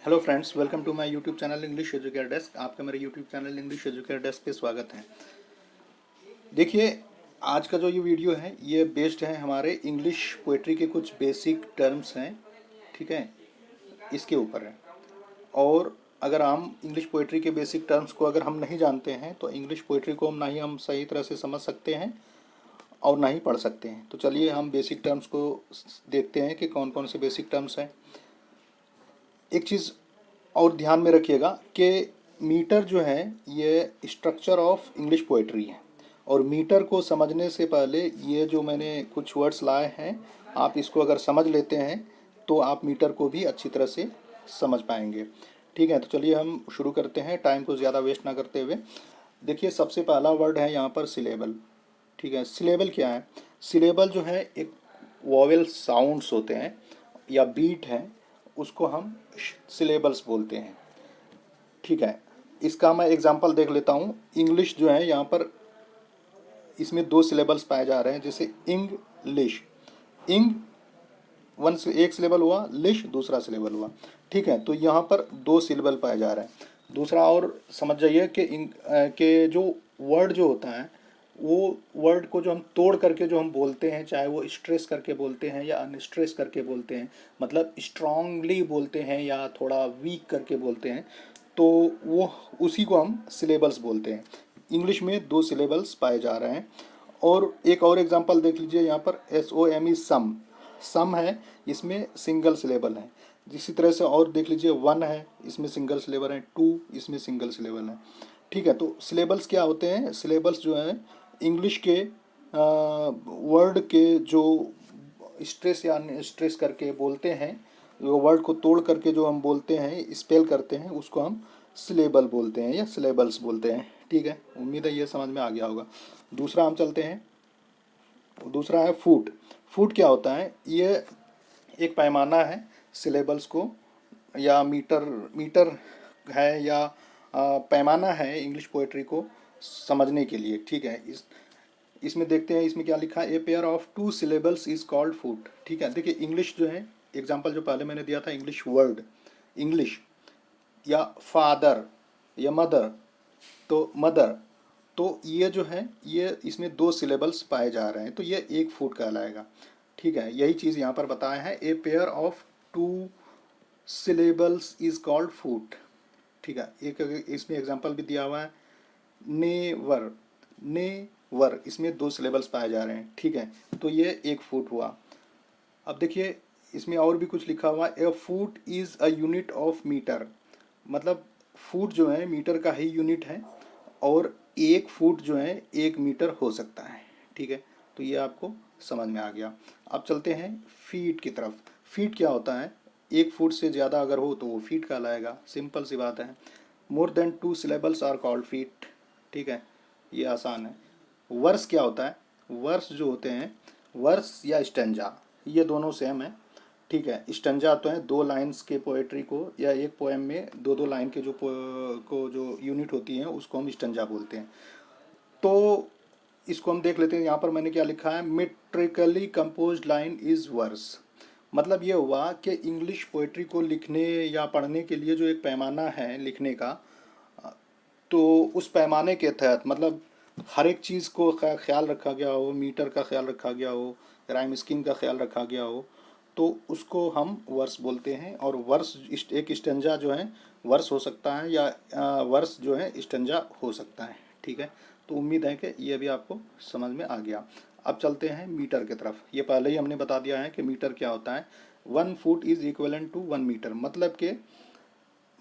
Hello friends, welcome to my YouTube channel English educator desk. आपका मेरे YouTube channel English educator desk पे स्वागत है। देखिए, आज का जो ये वीडियो है ये बेस्ड है हमारे इंग्लिश पोएट्री के कुछ बेसिक टर्म्स हैं, ठीक है, इसके ऊपर है। और अगर हम इंग्लिश पोएट्री के बेसिक टर्म्स को अगर हम नहीं जानते हैं तो इंग्लिश पोएट्री को ना ही हम सही तरह से समझ सकते हैं और ना ही पढ़ सकते हैं। तो चलिए हम बेसिक टर्म्स को देखते हैं कि कौन कौन से बेसिक टर्म्स हैं। एक चीज़ और ध्यान में रखिएगा कि मीटर जो है ये स्ट्रक्चर ऑफ इंग्लिश पोएट्री है, और मीटर को समझने से पहले ये जो मैंने कुछ वर्ड्स लाए हैं आप इसको अगर समझ लेते हैं तो आप मीटर को भी अच्छी तरह से समझ पाएंगे। ठीक है, तो चलिए हम शुरू करते हैं, टाइम को ज़्यादा वेस्ट ना करते हुए। देखिए, सबसे पहला वर्ड है यहाँ पर सिलेबल। ठीक है, सिलेबल क्या है? सिलेबल जो है एक वोवेल साउंड्स होते हैं या बीट है, उसको हम सिलेबल्स बोलते हैं। ठीक है, इसका मैं एग्जांपल देख लेता हूँ। इंग्लिश जो है यहाँ पर इसमें दो सिलेबल्स पाए जा रहे हैं, जैसे इंग्लिश। इंग वन से एक सिलेबल हुआ, लिश दूसरा सिलेबल हुआ। ठीक है, तो यहाँ पर दो सिलेबल पाए जा रहे हैं। दूसरा और समझ जाइए कि के जो वर्ड जो होता है वो वर्ड को जो हम तोड़ करके जो हम बोलते हैं, चाहे वो स्ट्रेस करके बोलते हैं या अनस्ट्रेस करके बोलते हैं, मतलब स्ट्रांगली बोलते हैं या थोड़ा वीक करके बोलते हैं, तो वो उसी को हम सिलेबल्स बोलते हैं। इंग्लिश में दो सिलेबल्स पाए जा रहे हैं। और एक और एग्जांपल देख लीजिए, यहाँ पर SOME सम। सम है, इसमें सिंगल सिलेबल है। इसी तरह से और देख लीजिए, वन है, इसमें सिंगल सिलेबल है, टू, इसमें सिंगल सिलेबल है। ठीक है, तो सिलेबल्स क्या होते हैं? सिलेबल्स जो है इंग्लिश के वर्ड के जो स्ट्रेस या स्ट्रेस करके बोलते हैं, जो वर्ड को तोड़ करके जो हम बोलते हैं, स्पेल करते हैं, उसको हम सिलेबल बोलते हैं या सिलेबल्स बोलते हैं। ठीक है, उम्मीद है ये समझ में आ गया होगा। दूसरा हम चलते हैं, दूसरा है फुट। फुट क्या होता है? ये एक पैमाना है सिलेबल्स को, या मीटर मीटर है, या पैमाना है इंग्लिश पोएट्री को समझने के लिए। ठीक है, इसमें देखते हैं, इसमें क्या लिखा है? A pair of two syllables is called foot. ठीक है, देखिए इंग्लिश जो है, एग्जांपल जो पहले मैंने दिया था, इंग्लिश वर्ड, इंग्लिश या फादर या मदर, तो मदर, तो ये जो है ये इसमें दो सिलेबल्स पाए जा रहे हैं, तो ये एक फुट कहलाएगा। ठीक है, यही चीज़ यहाँ पर बताया है, a pair of two syllables is called foot. ठीक है, एक इसमें एग्जांपल भी दिया हुआ है, नेवर। नेवर, इसमें दो सिलेबल्स पाए जा रहे हैं। ठीक है, तो ये एक फुट हुआ। अब देखिए, इसमें और भी कुछ लिखा हुआ है, a foot is a unit of metre. मतलब फुट जो है मीटर का ही यूनिट है, और एक फुट जो है एक मीटर हो सकता है। ठीक है, तो ये आपको समझ में आ गया। अब चलते हैं फीट की तरफ। फीट क्या होता है? एक फुट से ज़्यादा अगर हो तो वो फीट कहलाएगा, सिंपल सी बात है। More than two syllables are called feet. ठीक है, ये आसान है। वर्स क्या होता है? वर्स जो होते हैं, वर्स या स्टेंजा, ये दोनों सेम है। ठीक है, स्टेंजा तो है दो लाइंस के पोएट्री को, या एक पोएम में दो दो लाइन के जो यूनिट होती हैं उसको हम स्टेंजा बोलते हैं। तो इसको हम देख लेते हैं। यहाँ पर मैंने क्या लिखा है? मेट्रिकली कंपोज्ड लाइन इज वर्स। मतलब ये हुआ कि इंग्लिश पोएट्री को लिखने या पढ़ने के लिए जो एक पैमाना है लिखने का, तो उस पैमाने के तहत, मतलब हर एक चीज़ को ख्याल रखा गया हो, मीटर का ख्याल रखा गया हो, राइम स्कीम का ख्याल रखा गया हो, तो उसको हम वर्स बोलते हैं। और वर्स एक स्टेंजा जो है वर्स हो सकता है, या वर्स जो है स्टेंजा हो सकता है। ठीक है, तो उम्मीद है कि ये भी आपको समझ में आ गया। अब चलते हैं मीटर की तरफ। ये पहले ही हमने बता दिया है कि मीटर क्या होता है। One foot is equivalent to one metre, मतलब कि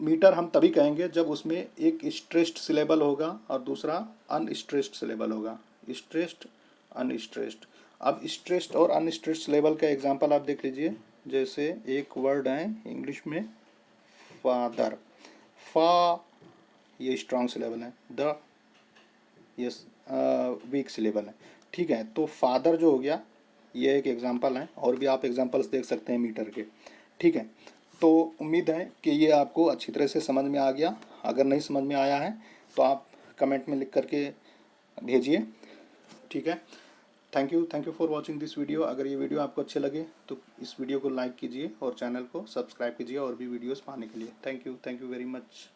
मीटर हम तभी कहेंगे जब उसमें एक स्ट्रेस्ड सिलेबल होगा और दूसरा अनस्ट्रेस्ड सिलेबल होगा। Stressed, unstressed. अब स्ट्रेस्ड और अनस्ट्रेस्ड सिलेबल का एग्जांपल आप देख लीजिए। जैसे एक वर्ड है इंग्लिश में, फादर। फा, ये स्ट्रॉन्ग सिलेबल है, द ये वीक सिलेबल है। ठीक है, तो फादर जो हो गया ये एक एग्जांपल है, और भी आप एग्जांपल्स देख सकते हैं मीटर के। ठीक है, तो उम्मीद है कि ये आपको अच्छी तरह से समझ में आ गया। अगर नहीं समझ में आया है तो आप कमेंट में लिख करके भेजिए। ठीक है, thank you for watching this video. अगर ये वीडियो आपको अच्छे लगे तो इस वीडियो को लाइक कीजिए और चैनल को सब्सक्राइब कीजिए और भी वीडियोस पाने के लिए। Thank you very much.